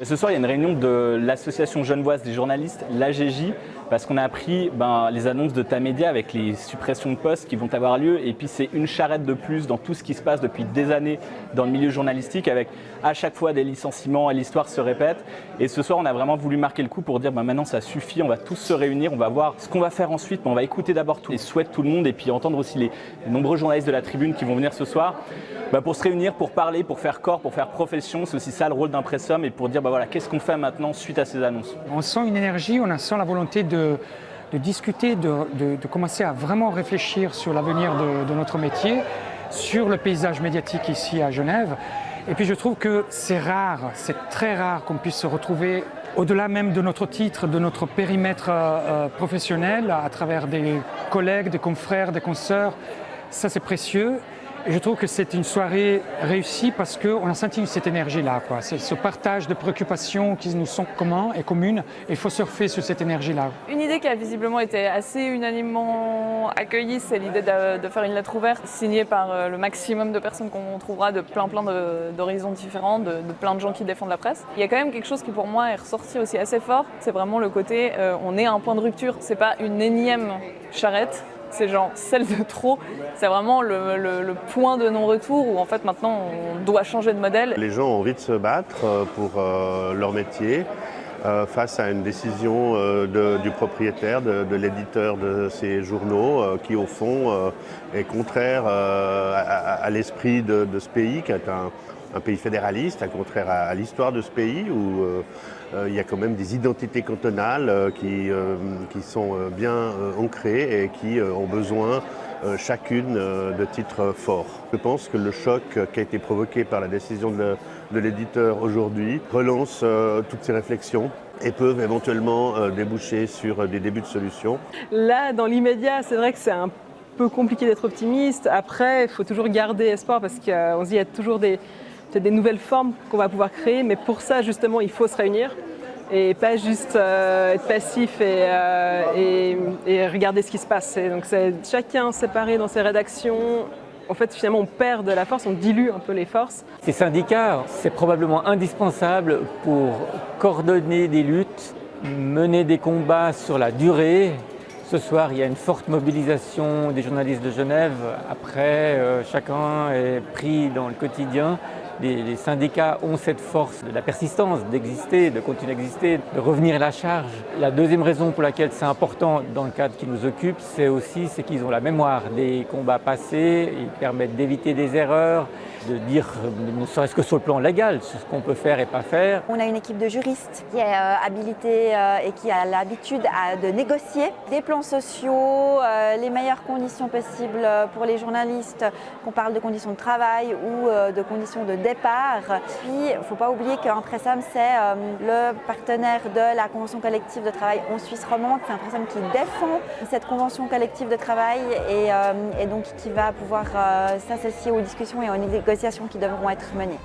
Ce soir, il y a une réunion de l'association genevoise des journalistes, l'AGJ, parce qu'on a appris les annonces de Tamedia avec les suppressions de postes qui vont avoir lieu. Et puis c'est une charrette de plus dans tout ce qui se passe depuis des années dans le milieu journalistique, avec à chaque fois des licenciements et l'histoire se répète. Et ce soir, on a vraiment voulu marquer le coup pour dire maintenant ça suffit, on va tous se réunir, on va voir ce qu'on va faire ensuite, mais on va écouter d'abord tous les souhaits de tout le monde et puis entendre aussi les nombreux journalistes de la tribune qui vont venir ce soir. Pour se réunir, pour parler, pour faire corps, pour faire profession, c'est aussi ça le rôle d'un press'homme et pour dire voilà, qu'est-ce qu'on fait maintenant suite à ces annonces. On sent une énergie, on sent la volonté de discuter, de commencer à vraiment réfléchir sur l'avenir de notre métier, sur le paysage médiatique ici à Genève. Et puis je trouve que c'est rare, c'est très rare qu'on puisse se retrouver au-delà même de notre titre, de notre périmètre professionnel, à travers des collègues, des confrères, des consoeurs. Ça c'est précieux. Et je trouve que c'est une soirée réussie parce qu'on a senti cette énergie-là. C'est ce partage de préoccupations qui nous sont communs et communes. Et il faut surfer sur cette énergie-là. Une idée qui a visiblement été assez unanimement accueillie, c'est l'idée de faire une lettre ouverte signée par le maximum de personnes qu'on trouvera de plein d'horizons différents, de plein de gens qui défendent la presse. Il y a quand même quelque chose qui pour moi est ressorti aussi assez fort, c'est vraiment le côté on est à un point de rupture. C'est pas une énième charrette. C'est genre celle de trop, c'est vraiment le point de non-retour où en fait maintenant on doit changer de modèle. Les gens ont envie de se battre pour leur métier face à une décision du propriétaire, de l'éditeur de ces journaux qui au fond est contraire à l'esprit de ce pays qui est un pays fédéraliste, contraire à l'histoire de ce pays où il y a quand même des identités cantonales qui sont bien ancrées et qui ont besoin chacune de titres forts. Je pense que le choc qui a été provoqué par la décision de l'éditeur aujourd'hui relance toutes ces réflexions et peuvent éventuellement déboucher sur des débuts de solutions. Là, dans l'immédiat, c'est vrai que c'est un peu compliqué d'être optimiste. Après, il faut toujours garder espoir parce qu'on se dit qu'il y a toujours peut-être des nouvelles formes qu'on va pouvoir créer, mais pour ça, justement, il faut se réunir et pas juste être passif et regarder ce qui se passe. Et donc, c'est chacun séparé dans ses rédactions. En fait, finalement, on perd de la force, on dilue un peu les forces. Ces syndicats, c'est probablement indispensable pour coordonner des luttes, mener des combats sur la durée. Ce soir, il y a une forte mobilisation des journalistes de Genève. Après, chacun est pris dans le quotidien. Les syndicats ont cette force de la persistance, d'exister, de continuer à exister, de revenir à la charge. La deuxième raison pour laquelle c'est important dans le cadre qui nous occupe, c'est qu'ils ont la mémoire des combats passés, ils permettent d'éviter des erreurs, de dire, ne serait-ce que sur le plan légal, ce qu'on peut faire et pas faire. On a une équipe de juristes qui est habilitée et qui a l'habitude de négocier des plans sociaux, les meilleures conditions possibles pour les journalistes, qu'on parle de conditions de travail ou de conditions de départ. Puis, il ne faut pas oublier qu'un press'homme, c'est le partenaire de la convention collective de travail en Suisse romande. C'est un press'homme qui défend cette convention collective de travail et donc qui va pouvoir s'associer aux discussions et aux négociations qui devront être menées.